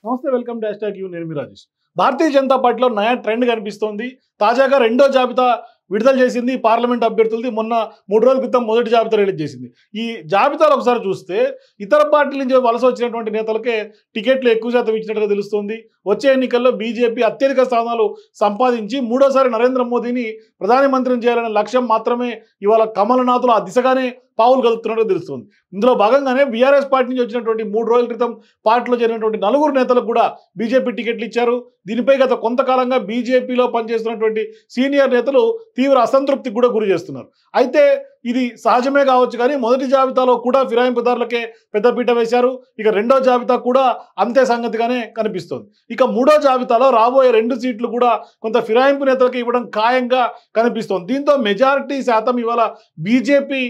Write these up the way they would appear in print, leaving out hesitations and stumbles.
నమస్తే, welcome to hash tag you. నేను మీ రాజేష్. భారతీయ జనతా పార్టీలో నయా ట్రెండ్ కనిపిస్తోంది. తాజాగా రెండో జాబితా విడుదల చేసింది. పార్లమెంట్ అభ్యర్థులది మొన్న 3 రోజుల క్రితం మొదటి జాబితా రిలీజ్ చేసింది. ఈ జాబితాలో ఒకసారి చూస్తే ఇతర పార్టీల నుంచి వలస వచ్చినటువంటి నేతలకే టికెట్లు ఎక్కువ శాతం ఇచ్చినట్టుగా తెలుస్తోంది. వచ్చే ఎన్నికల్లో బీజేపీ అత్యధిక స్థానాలు సంపాదించి మూడోసారి నరేంద్ర మోదీని ప్రధానమంత్రిని చేయాలనే లక్ష్యం మాత్రమే ఇవాళ కమలనాథులు ఆ దిశగానే పావులు కలుపుతున్నట్టుగా తెలుస్తుంది. ఇందులో భాగంగానే బీఆర్ఎస్ పార్టీ నుంచి వచ్చినటువంటి 3 రోజుల క్రితం పార్టీలో చేరినటువంటి 4 నేతలకు కూడా బీజేపీ టికెట్లు ఇచ్చారు. దీనిపై గత కొంతకాలంగా బీజేపీలో పనిచేస్తున్నటువంటి సీనియర్ నేతలు తీవ్ర అసంతృప్తికి కూడా గురి చేస్తున్నారు. అయితే ఇది సహజమే కావచ్చు, కానీ మొదటి జాబితాలో కూడా ఫిరాయింపుదారులకే పెద్దపీట వేశారు. ఇక రెండో జాబితా కూడా అంతే సంగతిగానే కనిపిస్తోంది. ఇక మూడో జాబితాలో రాబోయే 2 సీట్లు కూడా కొంత ఫిరాయింపు నేతలకు ఇవ్వడం ఖాయంగా కనిపిస్తోంది. దీంతో మెజారిటీ శాతం ఇవాళ బీజేపీ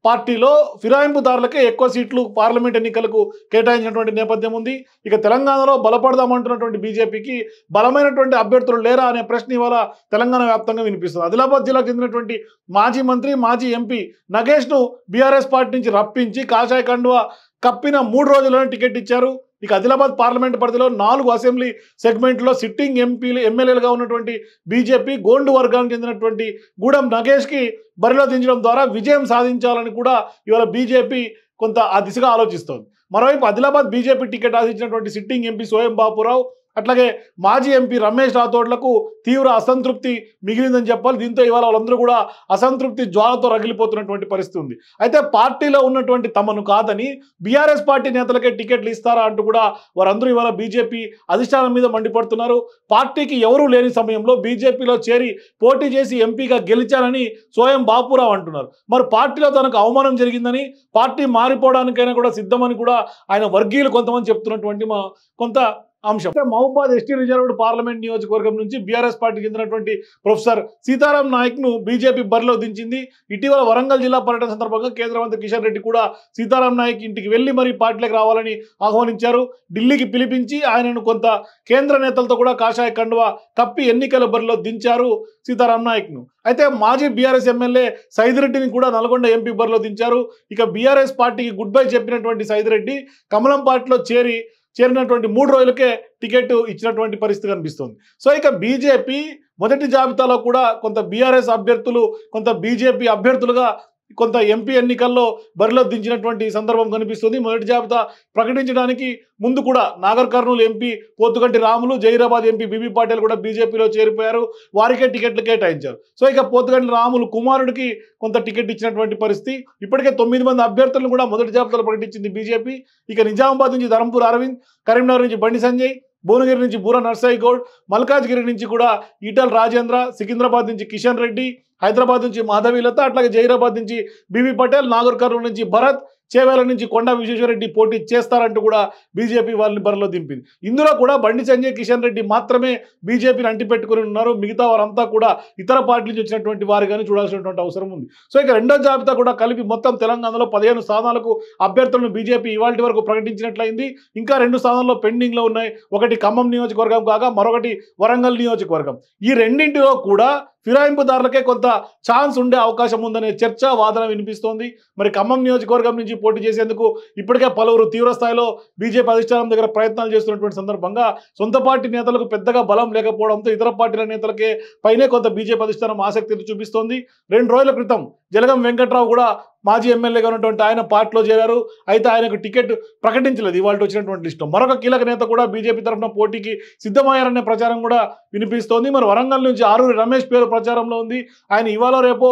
పార్టీలో ఫిరాయింపుదారులకే ఎక్కువ సీట్లు పార్లమెంట్ ఎన్నికలకు కేటాయించినటువంటి నేపథ్యం ఉంది. ఇక తెలంగాణలో బలపడదామంటున్నటువంటి బీజేపీకి బలమైనటువంటి అభ్యర్థులు లేరా అనే ప్రశ్న ఇవాళ తెలంగాణ వ్యాప్తంగా వినిపిస్తుంది. ఆదిలాబాద్ జిల్లాకు చెందినటువంటి మాజీ మంత్రి, మాజీ ఎంపీ నగేష్ను బీఆర్ఎస్ పార్టీ నుంచి రప్పించి కాషాయ కండువా కప్పిన 3 రోజుల్లోనే టికెట్ ఇచ్చారు. ఇక ఆదిలాబాద్ పార్లమెంట్ పరిధిలో 4 అసెంబ్లీ సెగ్మెంట్లో సిట్టింగ్ ఎమ్మెల్యేలుగా ఉన్నటువంటి బీజేపీ గోండు వర్గానికి చెందినటువంటి గూడెం నగేష్కి బరిలో దించడం ద్వారా విజయం సాధించాలని కూడా ఇవాళ బీజేపీ కొంత ఆ దిశగా ఆలోచిస్తోంది. మరోవైపు ఆదిలాబాద్ బీజేపీ టికెట్ ఆశించినటువంటి సిట్టింగ్ ఎంపీ సోయం బాపురావు, అట్లాగే మాజీ ఎంపీ రమేష్ రాథోడ్లకు తీవ్ర అసంతృప్తి మిగిలిందని చెప్పాలి. దీంతో ఇవాళ వాళ్ళందరూ కూడా అసంతృప్తి జ్వాలతో రగిలిపోతున్నటువంటి పరిస్థితి ఉంది. అయితే పార్టీలో ఉన్నటువంటి తమను కాదని బీఆర్ఎస్ పార్టీ నేతలకే టికెట్లు ఇస్తారా అంటూ కూడా వారందరూ ఇవాళ బీజేపీ అధిష్టానం మీద మండిపడుతున్నారు. పార్టీకి ఎవరూ లేని సమయంలో బీజేపీలో చేరి పోటీ చేసి ఎంపీగా గెలిచానని సోయం బాపురావు అంటున్నారు. మరి పార్టీలో తనకు అవమానం జరిగిందని, పార్టీ మారిపోవడానికైనా కూడా సిద్ధమని కూడా ఆయన వర్గీయులు కొంతమంది చెప్తున్నటువంటి కొంత అంశం. మహబూబాద్ ఎస్టీ రిజర్వ్డ్ పార్లమెంట్ నియోజకవర్గం నుంచి బీఆర్ఎస్ పార్టీకి చెందినటువంటి ప్రొఫెసర్ సీతారాం నాయక్ను బీజేపీ బరిలో దించింది. ఇటీవల వరంగల్ జిల్లా పర్యటన సందర్భంగా కేంద్ర మంత్రి కిషన్ రెడ్డి కూడా సీతారాం నాయక్ ఇంటికి వెళ్లి మరి పార్టీలకు రావాలని ఆహ్వానించారు. ఢిల్లీకి పిలిపించి ఆయనను కొంత కేంద్ర నేతలతో కూడా కాషాయ కండువా కప్పి ఎన్నికల బరిలో దించారు సీతారాం నాయక్ను. అయితే మాజీ బీఆర్ఎస్ ఎమ్మెల్యే సైదిరెడ్డిని కూడా నల్గొండ ఎంపీ బరిలో దించారు. ఇక బీఆర్ఎస్ పార్టీకి గుడ్ బై చెప్పినటువంటి సైదిరెడ్డి కమలం పార్టీలో చేరినటువంటి 3 రోజులకే టికెట్ ఇచ్చినటువంటి పరిస్థితి కనిపిస్తుంది. సో ఇక బీజేపీ మొదటి జాబితాలో కూడా కొంత బీఆర్ఎస్ అభ్యర్థులు, కొంత బీజేపీ అభ్యర్థులుగా కొంత ఎంపీ ఎన్నికల్లో బరిలో దించినటువంటి సందర్భం కనిపిస్తుంది. మొదటి జాబితా ప్రకటించడానికి ముందు కూడా Nagarkurnool MP Pothuganti Ramulu, Zaheerabad MP B B Patil కూడా బీజేపీలో చేరిపోయారు. వారికే టికెట్లు కేటాయించారు. సో ఇక పోతుగంటి రాములు కుమారుడికి కొంత టికెట్ ఇచ్చినటువంటి పరిస్థితి. ఇప్పటికే 9 మంది అభ్యర్థులను కూడా మొదటి జాబితాలో ప్రకటించింది బీజేపీ. ఇక నిజామాబాద్ నుంచి ధరంపూర్ అరవింద్, కరీంనగర్ నుంచి బండి సంజయ్, భువనగిరి నుంచి బూర నర్సయ్య గౌడ్, మల్కాజ్గిరి నుంచి కూడా ఈటల్ రాజేంద్ర, సికింద్రాబాద్ నుంచి కిషన్ రెడ్డి, హైదరాబాద్ నుంచి మాధవీలత, అట్లాగే జహీరాబాద్ నుంచి బీబీ పటేల్, నాగర్ కర్నూలు నుంచి భరత్, చేవేల నుంచి కొండా విశ్వేశ్వరరెడ్డి పోటీ చేస్తారంటూ కూడా బీజేపీ వాళ్ళని బరిలో దింపింది. ఇందులో కూడా బండి సంజయ్, కిషన్ రెడ్డి మాత్రమే బీజేపీని అంటిపెట్టుకుని ఉన్నారు. మిగతా వారంతా కూడా ఇతర పార్టీల నుంచి వచ్చినటువంటి వారిగానే చూడాల్సినటువంటి అవసరం ఉంది. సో ఇక రెండో జాబితా కూడా కలిపి మొత్తం తెలంగాణలో 15 స్థానాలకు అభ్యర్థులను బీజేపీ ఇవాళ వరకు ప్రకటించినట్లయింది. ఇంకా 2 స్థానాల్లో పెండింగ్లో ఉన్నాయి. ఒకటి ఖమ్మం నియోజకవర్గం కాగా మరొకటి వరంగల్ నియోజకవర్గం. ఈ రెండింటిలో కూడా ఫిరాయింపుదారులకే కొంత ఛాన్స్ ఉండే అవకాశం ఉందనే చర్చ, వాదన వినిపిస్తోంది. మరి ఖమ్మం నియోజకవర్గం నుంచి పోటీ చేసేందుకు ఇప్పటికే పలువురు తీవ్ర స్థాయిలో బీజేపీ అధిష్టానం దగ్గర ప్రయత్నాలు చేస్తున్నటువంటి సందర్భంగా సొంత పార్టీ నేతలకు పెద్దగా బలం లేకపోవడంతో ఇతర పార్టీల నేతలకే పైనే కొంత బీజేపీ అధిష్టానం ఆసక్తిని చూపిస్తోంది. 2 రోజుల క్రితం జలగం వెంకట్రావు కూడా మాజీ ఎమ్మెల్యేగా ఉన్నటువంటి ఆయన పార్టీలో చేరారు. అయితే ఆయనకు టికెట్ ప్రకటించలేదు ఇవాళ వచ్చినటువంటి లిస్టు. మరొక కీలక నేత కూడా బీజేపీ తరఫున పోటీకి సిద్ధమయ్యారనే ప్రచారం కూడా వినిపిస్తోంది. మరి వరంగల్ నుంచి ఆరూరి రమేష్ పేరు ప్రచారంలో ఉంది. ఆయన ఇవాళ రేపో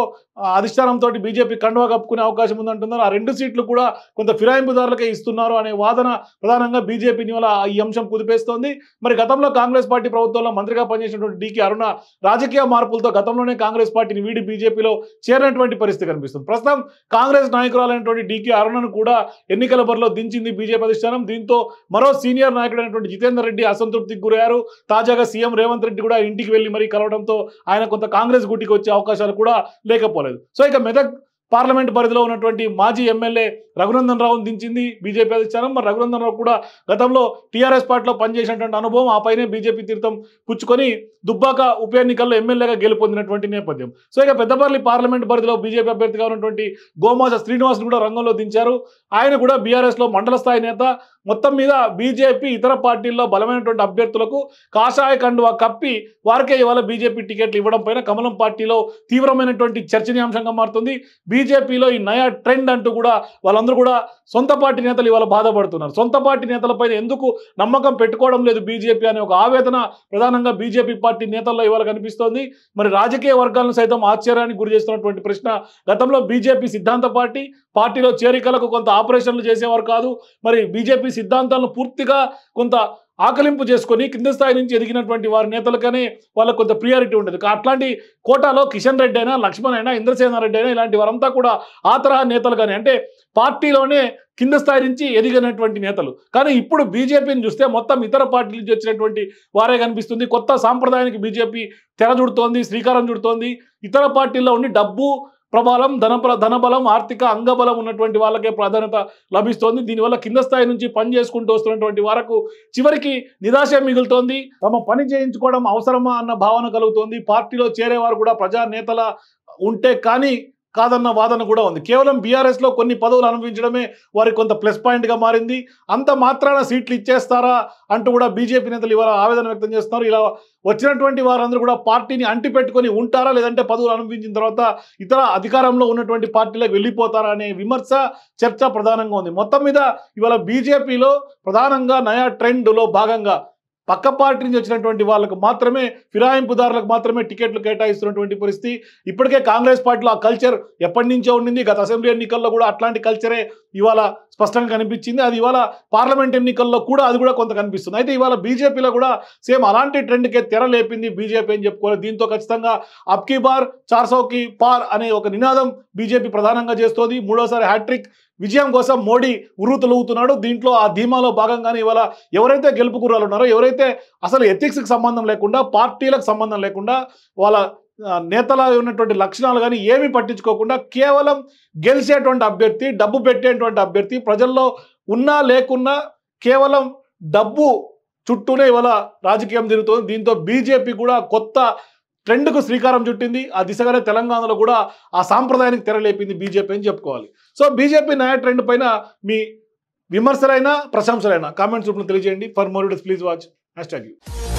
అధిష్టానంతో బీజేపీ కండువా కప్పుకునే అవకాశం ఉందంటున్నారు. ఆ 2 సీట్లు కూడా కొంత ఫిరాయింపుదారులకే ఇస్తున్నారు అనే వాదన ప్రధానంగా బీజేపీని ఇవాళ ఈ అంశం కుదిపేస్తోంది. మరి గతంలో కాంగ్రెస్ పార్టీ ప్రభుత్వంలో మంత్రిగా పనిచేసినటువంటి డీకే అరుణ రాజకీయ మార్పులతో గతంలోనే కాంగ్రెస్ పార్టీని వీడి బీజేపీలో చేరినటువంటి పరిస్థితి కనిపిస్తుంది. ప్రస్తుతం కాంగ్రెస్ నాయకురాలైనటువంటి డీకే అరుణను కూడా ఎన్నికల బరిలో దించింది బీజేపీ అధిష్టానం. దీంతో మరో సీనియర్ నాయకుడైనటువంటి జితేందర్ రెడ్డి అసంతృప్తికి గురయ్యారు. తాజాగా సీఎం రేవంత్ రెడ్డి కూడా ఇంటికి వెళ్లి మరీ కలవడంతో ఆయన కొంత కాంగ్రెస్ గుటికి వచ్చే అవకాశాలు కూడా లేకపోలేదు. సో ఇక మెదక్ పార్లమెంట్ పరిధిలో ఉన్నటువంటి మాజీ ఎమ్మెల్యే రఘునందన్ రావును దించింది బీజేపీ అధిష్టానం. మరి రఘునందన్ రావు కూడా గతంలో టీఆర్ఎస్ పార్టీలో పనిచేసినటువంటి అనుభవం, ఆ పైనే బీజేపీ తీర్థం పుచ్చుకొని దుబ్బాక ఉప ఎన్నికల్లో ఎమ్మెల్యేగా గెలుపొందినటువంటి నేపథ్యం. సో ఇక పెద్దపల్లి పార్లమెంట్ పరిధిలో బీజేపీ అభ్యర్థిగా ఉన్నటువంటి గోమాస శ్రీనివాస్ కూడా రంగంలో దించారు. ఆయన కూడా బీఆర్ఎస్లో మండల స్థాయి నేత. మొత్తం మీద బీజేపీ ఇతర పార్టీల్లో బలమైనటువంటి అభ్యర్థులకు కాషాయ కండువా కప్పి వారికే ఇవాళ బీజేపీ టికెట్లు ఇవ్వడం పైన కమలం పార్టీలో తీవ్రమైనటువంటి చర్చనీయాంశంగా మారుతుంది. బీజేపీలో ఈ నయా ట్రెండ్ అంటూ కూడా వాళ్ళందరూ కూడా సొంత పార్టీ నేతలు ఇవాళ బాధపడుతున్నారు. సొంత పార్టీ నేతలపైన ఎందుకు నమ్మకం పెట్టుకోవడం లేదు బీజేపీ అనే ఒక ఆవేదన ప్రధానంగా బీజేపీ పార్టీ నేతల్లో ఇవాళ కనిపిస్తోంది. మరి రాజకీయ వర్గాలను సైతం ఆశ్చర్యానికి గురి చేస్తున్నటువంటి ప్రశ్న, గతంలో బీజేపీ సిద్ధాంత పార్టీలో చేరికలకు కొంత ఆపరేషన్లు చేసేవారు కాదు. మరి బీజేపీ సిద్ధాంతాలను పూర్తిగా కొంత ఆకలింపు చేసుకొని కింద స్థాయి నుంచి ఎదిగినటువంటి వారి నేతలకనే వాళ్ళకు కొంత ప్రియారిటీ ఉండేది. అట్లాంటి కోటాలో కిషన్ రెడ్డి అయినా, లక్ష్మణ్ అయినా, ఇంద్రసేనారెడ్డి అయినా ఇలాంటి వారంతా కూడా ఆ తరహా నేతలు కానీ, అంటే పార్టీలోనే కింద స్థాయి నుంచి ఎదిగినటువంటి నేతలు. కానీ ఇప్పుడు బీజేపీని చూస్తే మొత్తం ఇతర పార్టీల నుంచి వచ్చినటువంటి వారే కనిపిస్తుంది. కొత్త సాంప్రదాయానికి బీజేపీ తెర చుడుతోంది, శ్రీకారం చుడుతోంది. ఇతర పార్టీల్లో ఉండి డబ్బు ప్రభావం, ధనబలం, ఆర్థిక అంగబలం ఉన్నటువంటి వాళ్ళకే ప్రాధాన్యత లభిస్తోంది. దీనివల్ల కింద స్థాయి నుంచి పని చేసుకుంటూ వస్తున్నటువంటి వారికి చివరికి నిరాశ మిగులుతోంది. తమ పని చేయించుకోవడం అవసరమా అన్న భావన కలుగుతోంది. పార్టీలో చేరేవారు కూడా ప్రజా నేతల ఉంటే కానీ కాదన్న వాదన కూడా ఉంది. కేవలం బీఆర్ఎస్లో కొన్ని పదవులు అనుభవించడమే వారికి కొంత ప్లస్ పాయింట్గా మారింది. అంత మాత్రాన సీట్లు ఇచ్చేస్తారా అంటూ కూడా బీజేపీ నేతలు ఇవాళ ఆవేదన వ్యక్తం చేస్తున్నారు. ఇలా వచ్చినటువంటి వారందరూ కూడా పార్టీని అంటిపెట్టుకొని ఉంటారా, లేదంటే పదవులు అనుభవించిన తర్వాత ఇతర అధికారంలో ఉన్నటువంటి పార్టీలకు వెళ్ళిపోతారా అనే విమర్శ, చర్చ ప్రధానంగా ఉంది. మొత్తం మీద ఇవాళ బీజేపీలో ప్రధానంగా నయా ట్రెండ్లో భాగంగా పక్క పార్టీ నుంచి వచ్చినటువంటి వాళ్ళకు మాత్రమే, ఫిరాయింపుదారులకు మాత్రమే టికెట్లు కేటాయిస్తున్నటువంటి పరిస్థితి. ఇప్పటికే కాంగ్రెస్ పార్టీలో ఆ కల్చర్ ఎప్పటి నుంచో ఉండింది. గత అసెంబ్లీ ఎన్నికల్లో కూడా అట్లాంటి కల్చరే ఇవాళ స్పష్టంగా కనిపించింది. అది ఇవాళ పార్లమెంట్ ఎన్నికల్లో కూడా అది కూడా కొంత కనిపిస్తుంది. అయితే ఇవాళ బీజేపీలో కూడా సేమ్ అలాంటి ట్రెండ్కే తెర లేపింది బీజేపీ అని చెప్పుకోవాలి. దీంతో ఖచ్చితంగా అబ్కీ బార్ 400కి పార్ అనే ఒక నినాదం బీజేపీ ప్రధానంగా చేస్తోంది. మూడోసారి హ్యాట్రిక్ విజయం కోసం మోడీ ఉర్రూతలూగుతున్నాడు. దీంట్లో ఆ ధీమాలో భాగంగానే ఇవాళ ఎవరైతే గెలుపు గుర్రాలు ఉన్నారో, ఎవరైతే అసలు ఎథిక్స్కి సంబంధం లేకుండా, పార్టీలకు సంబంధం లేకుండా, వాళ్ళ నేతల ఉన్నటువంటి లక్షణాలు కానీ ఏమీ పట్టించుకోకుండా కేవలం గెలిచేటువంటి అభ్యర్థి, డబ్బు పెట్టేటువంటి అభ్యర్థి, ప్రజల్లో ఉన్నా లేకున్నా కేవలం డబ్బు చుట్టూనే ఇవాళ రాజకీయం జరుగుతుంది. దీంతో బీజేపీ కూడా కొత్త ట్రెండ్కు శ్రీకారం చుట్టింది. ఆ దిశగానే తెలంగాణలో కూడా ఆ సాంప్రదాయానికి తెరలేపింది బీజేపీ అని చెప్పుకోవాలి. సో బీజేపీ నయా ట్రెండ్ పైన మీ విమర్శలైనా ప్రశంసలైనా కామెంట్స్ రూపంలో తెలియజేయండి. For more videos please watch #.